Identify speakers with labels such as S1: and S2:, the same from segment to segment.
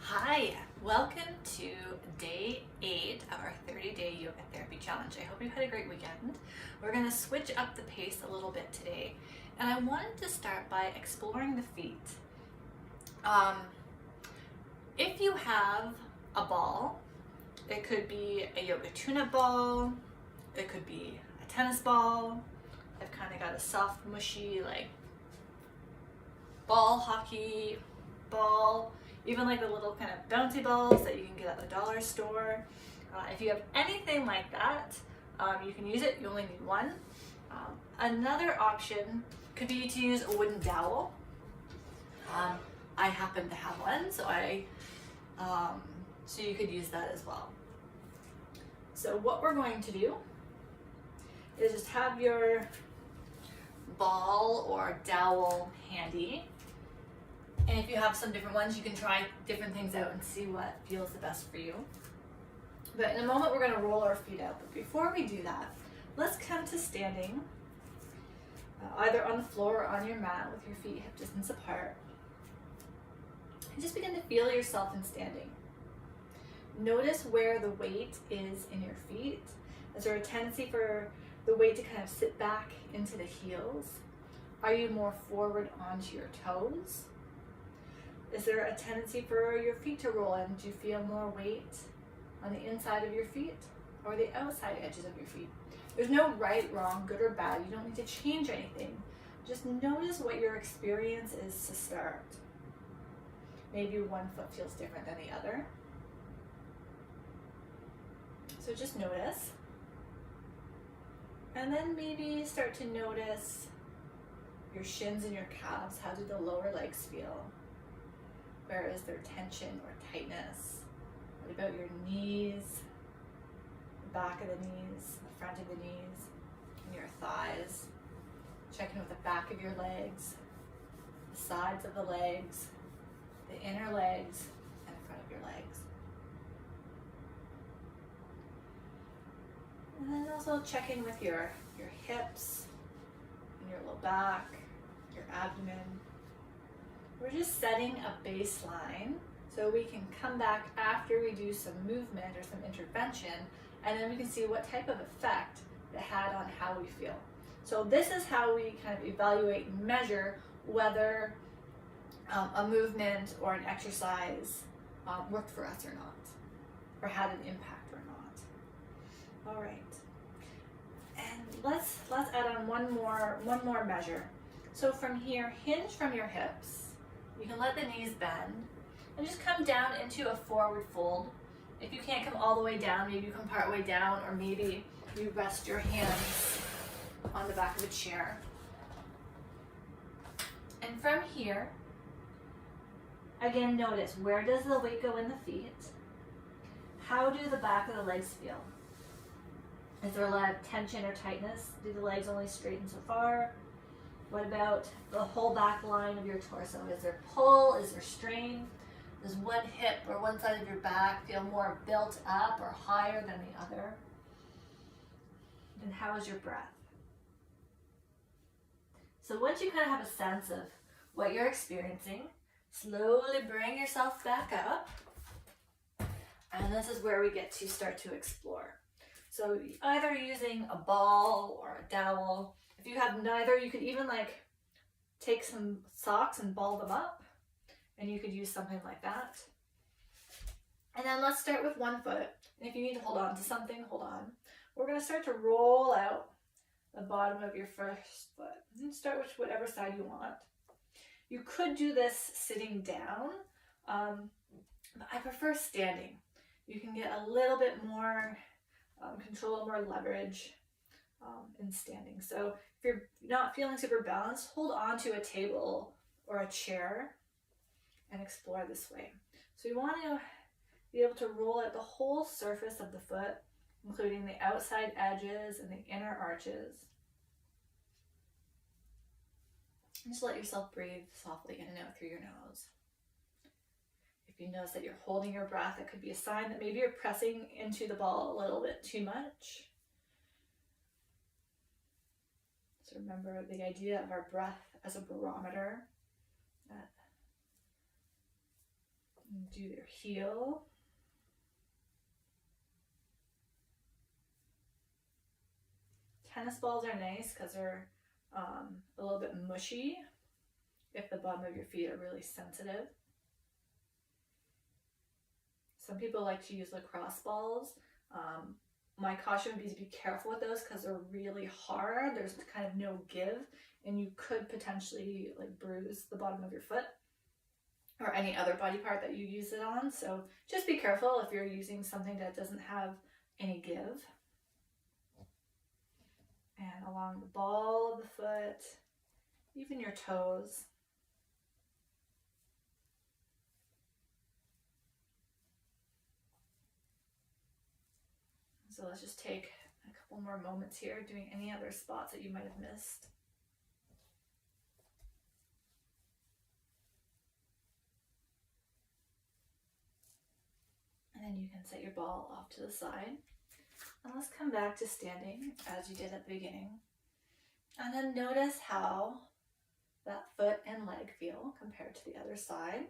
S1: Hi, welcome to day 8 of our 30-day yoga therapy challenge. I hope you had a great weekend. We're going to switch up the pace a little bit today, and I wanted to start by exploring the feet. If you have a ball, it could be a yoga tune-up ball, it could be a tennis ball. I've kind of got a soft, mushy, like ball hockey ball, even like the little kind of bouncy balls that you can get at the dollar store. If you have anything like that, you can use it. You only need one. Another option could be to use a wooden dowel. I happen to have one, so you could use that as well. So what we're going to do is just have your ball or dowel handy. And if you have some different ones, you can try different things out and see what feels the best for you. But in a moment, we're going to roll our feet out. But before we do that, let's come to standing, either on the floor or on your mat with your feet hip distance apart. And just begin to feel yourself in standing. Notice where the weight is in your feet. Is there a tendency for the weight to kind of sit back into the heels? Are you more forward onto your toes? Is there a tendency for your feet to roll in? Do you feel more weight on the inside of your feet or the outside edges of your feet? There's no right, wrong, good or bad. You don't need to change anything. Just notice what your experience is to start. Maybe one foot feels different than the other. So just notice. And then maybe start to notice your shins and your calves. How do the lower legs feel? Where is there tension or tightness? What about your knees, the back of the knees, the front of the knees, and your thighs? Check in with the back of your legs, the sides of the legs, the inner legs, and the front of your legs. And then also check in with your hips, and your low back, your abdomen. We're just setting a baseline so we can come back after we do some movement or some intervention, and then we can see what type of effect it had on how we feel. So this is how we kind of evaluate and measure whether a movement or an exercise worked for us or not, or had an impact or not. All right, and let's add on one more measure. So from here, hinge from your hips. You can let the knees bend and just come down into a forward fold. If you can't come all the way down, maybe you come part way down, or maybe you rest your hands on the back of a chair. And from here, again, notice, where does the weight go in the feet? How do the back of the legs feel? Is there a lot of tension or tightness? Do the legs only straighten so far? What about the whole back line of your torso? Is there pull? Is there strain? Does one hip or one side of your back feel more built up or higher than the other? And how is your breath? So once you kind of have a sense of what you're experiencing, slowly bring yourself back up. And this is where we get to start to explore. So either using a ball or a dowel. If you have neither, you could even take some socks and ball them up, and you could use something like that. And then let's start with one foot. And if you need to hold on to something, hold on. We're going to start to roll out the bottom of your first foot. And start with whatever side you want. You could do this sitting down, but I prefer standing. You can get a little bit more control, more leverage in standing. So if you're not feeling super balanced, hold on to a table or a chair and explore this way. So you want to be able to roll out the whole surface of the foot, including the outside edges and the inner arches. Just let yourself breathe softly in and out through your nose. If you notice that you're holding your breath, it could be a sign that maybe you're pressing into the ball a little bit too much. So remember the idea of our breath as a barometer. And do your heel. Tennis balls are nice because they're a little bit mushy if the bottom of your feet are really sensitive. Some people like to use lacrosse balls. My caution would be to be careful with those because they're really hard. There's kind of no give, and you could potentially like bruise the bottom of your foot or any other body part that you use it on. So just be careful if you're using something that doesn't have any give. And along the ball of the foot, even your toes. So let's just take a couple more moments here doing any other spots that you might have missed. And then you can set your ball off to the side. And let's come back to standing as you did at the beginning. And then notice how that foot and leg feel compared to the other side.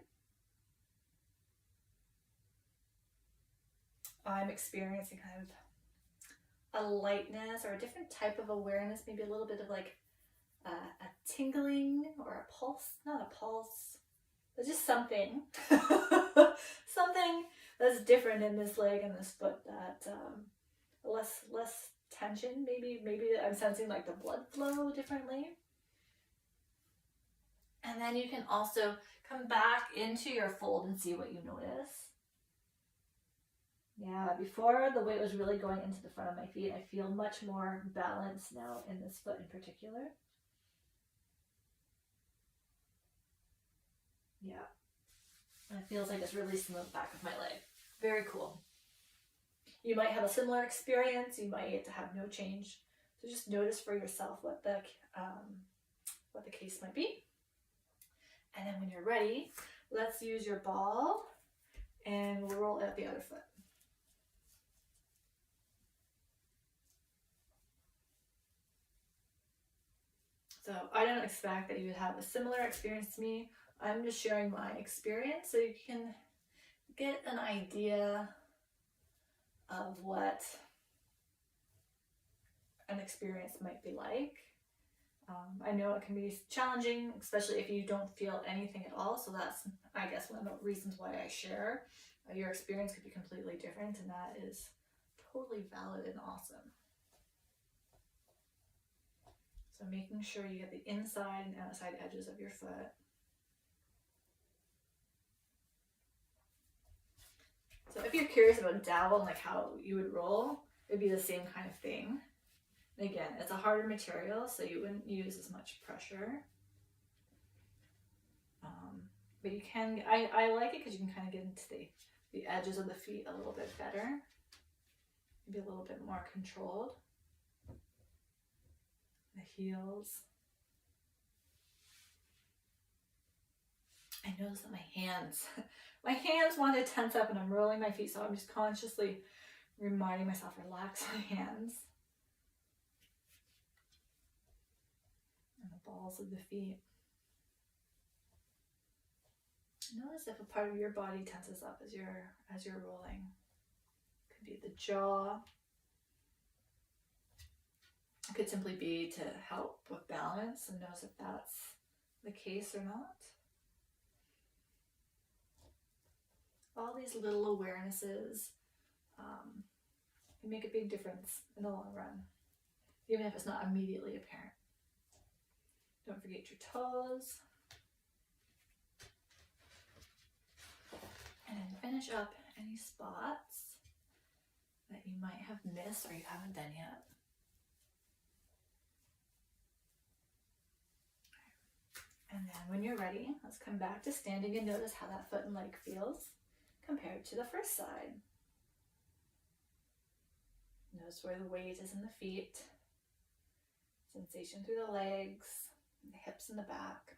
S1: I'm experiencing kind of a lightness or a different type of awareness, maybe a little bit of like a tingling or a pulse, not a pulse, but just something, something that's different in this leg and this foot, that less tension, maybe I'm sensing like the blood flow differently. And then you can also come back into your fold and see what you notice. Yeah, before the weight was really going into the front of my feet, I feel much more balanced now in this foot in particular. Yeah, and it feels like it's releasing the back of my leg. Very cool. You might have a similar experience. You might have no change. So just notice for yourself what the case might be. And then when you're ready, let's use your ball and we'll roll out the other foot. So I don't expect that you would have a similar experience to me. I'm just sharing my experience so you can get an idea of what an experience might be like. I know it can be challenging, especially if you don't feel anything at all. So that's, I guess, one of the reasons why I share. Your experience could be completely different, and that is totally valid and awesome. So making sure you get the inside and outside edges of your foot. So if you're curious about dowel and like how you would roll, it'd be the same kind of thing. And again, it's a harder material, so you wouldn't use as much pressure. But you can, I like it because you can kind of get into the edges of the feet a little bit better. Maybe a little bit more controlled. The heels. I notice that my hands want to tense up and I'm rolling my feet, so I'm just consciously reminding myself, relax my hands. And the balls of the feet. Notice if a part of your body tenses up as you're rolling. Could be the jaw. It could simply be to help with balance, and notice if that's the case or not. All these little awarenesses can make a big difference in the long run, even if it's not immediately apparent. Don't forget your toes. And finish up any spots that you might have missed or you haven't done yet. And then when you're ready, let's come back to standing and notice how that foot and leg feels compared to the first side. Notice where the weight is in the feet, sensation through the legs, the hips and the back.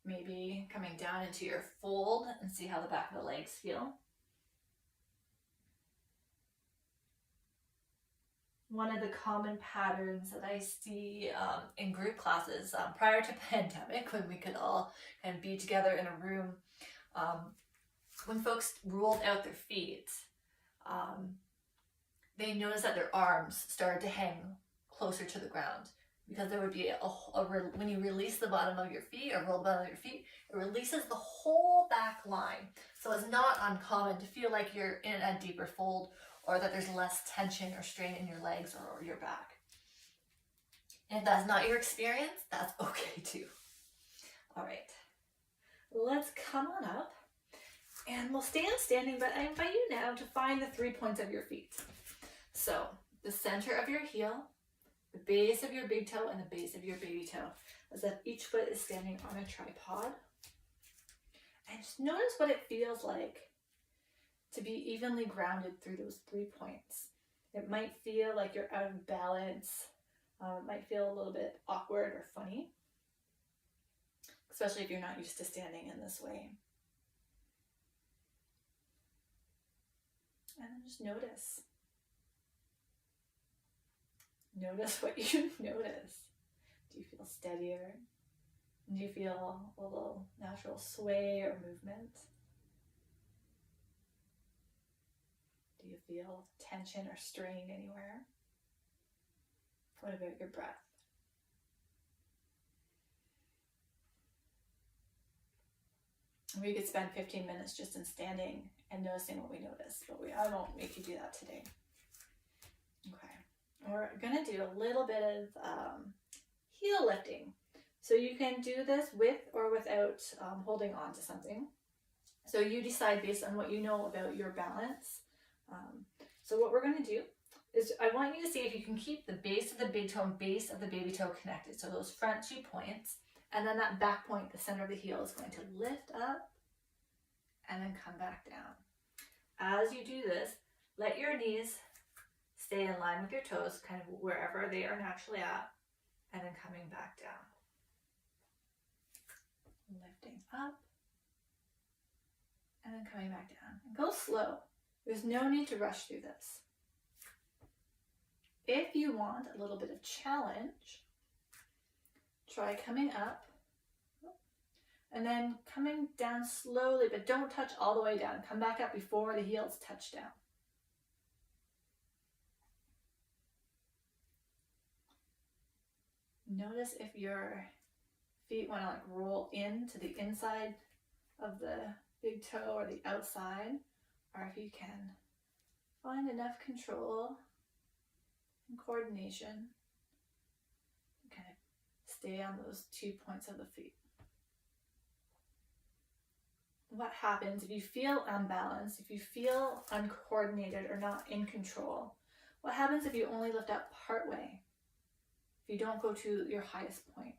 S1: Maybe coming down into your fold and see how the back of the legs feel. One of the common patterns that I see in group classes prior to pandemic, when we could all kind of be together in a room, when folks rolled out their feet, they noticed that their arms started to hang closer to the ground, because there would be when you release the bottom of your feet or roll the bottom of your feet, it releases the whole back line. So it's not uncommon to feel like you're in a deeper fold, or that there's less tension or strain in your legs or your back. And if that's not your experience, that's okay too. All right, let's come on up and we'll stay on standing, but I invite you now to find the 3 points of your feet. So the center of your heel, the base of your big toe, and the base of your baby toe, as if each foot is standing on a tripod. And just notice what it feels like to be evenly grounded through those 3 points. It might feel like you're out of balance. It might feel a little bit awkward or funny, especially if you're not used to standing in this way. And then just notice. Notice what you notice. Do you feel steadier? Do you feel a little natural sway or movement? Do you feel tension or strain anywhere? What about your breath? We could spend 15 minutes just in standing and noticing what we notice, but I won't make you do that today. Okay, we're gonna do a little bit of heel lifting. So you can do this with or without holding on to something. So you decide based on what you know about your balance. So what we're gonna do is I want you to see if you can keep the base of the big toe and base of the baby toe connected. So those front 2 points, and then that back point, the center of the heel, is going to lift up and then come back down. As you do this, let your knees stay in line with your toes, kind of wherever they are naturally at, and then coming back down. Lifting up, and then coming back down. And go slow. There's no need to rush through this. If you want a little bit of challenge, try coming up and then coming down slowly, but don't touch all the way down. Come back up before the heels touch down. Notice if your feet want to like roll into the inside of the big toe or the outside, or if you can find enough control and coordination to kind of stay on those 2 points of the feet. What happens if you feel unbalanced, if you feel uncoordinated or not in control? What happens if you only lift up part way? If you don't go to your highest point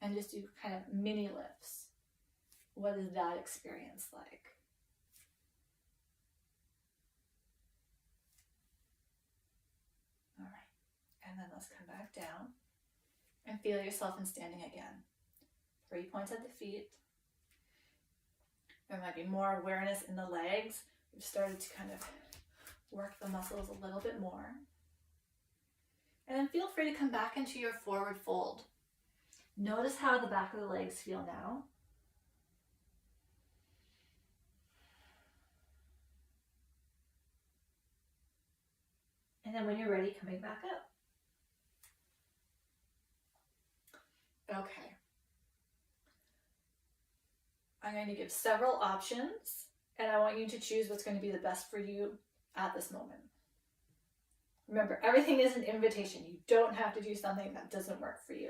S1: and just do kind of mini lifts? What is that experience like? All right, and then let's come back down and feel yourself in standing again. 3 points at the feet. There might be more awareness in the legs. We've started to kind of work the muscles a little bit more. And then feel free to come back into your forward fold. Notice how the back of the legs feel now. And then when you're ready, coming back up. Okay. I'm going to give several options, and I want you to choose what's going to be the best for you at this moment. Remember, everything is an invitation. You don't have to do something that doesn't work for you.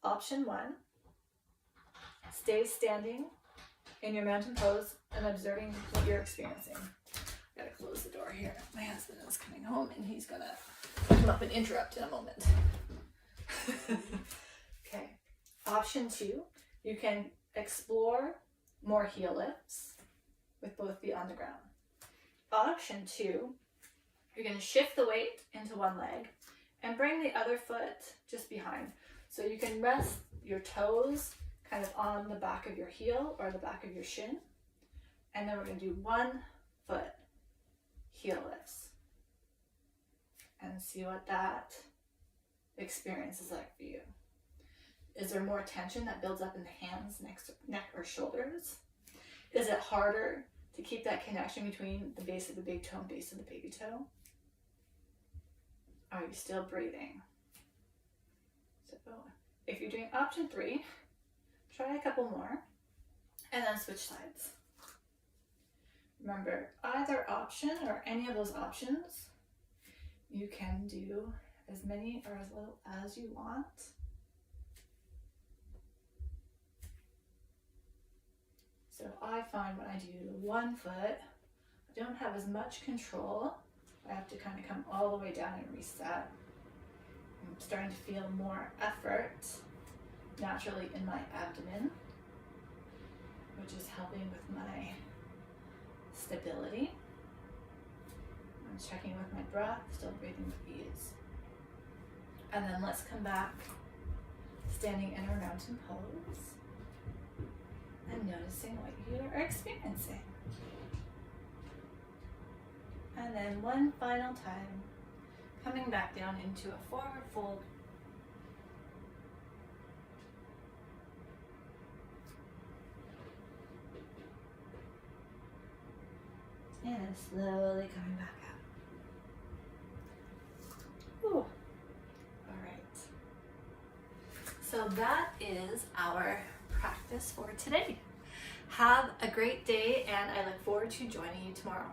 S1: Option 1, stay standing in your mountain pose and observing what you're experiencing. I gotta close the door here. My husband is coming home and he's gonna come up and interrupt in a moment. Okay. Option 2, you can explore more heel lifts with both feet on the ground. Option 2, you're going to shift the weight into one leg and bring the other foot just behind. So you can rest your toes kind of on the back of your heel or the back of your shin. And then we're going to do 1 foot heel lifts and see what that experience is like for you. Is there more tension that builds up in the hands, neck, or shoulders? Is it harder to keep that connection between the base of the big toe and base of the baby toe? Are you still breathing? So if you're doing option 3, try a couple more and then switch sides. Remember, either option or any of those options, you can do as many or as little as you want. So I find when I do one foot, I don't have as much control. I have to kind of come all the way down and reset. I'm starting to feel more effort naturally in my abdomen, which is helping with my stability. I'm checking with my breath, still breathing with ease. And then let's come back, standing in our mountain pose, and noticing what you are experiencing. And then one final time, coming back down into a forward fold. And then slowly coming back out. Ooh. All right. So that is our practice for today. Have a great day, and I look forward to joining you tomorrow.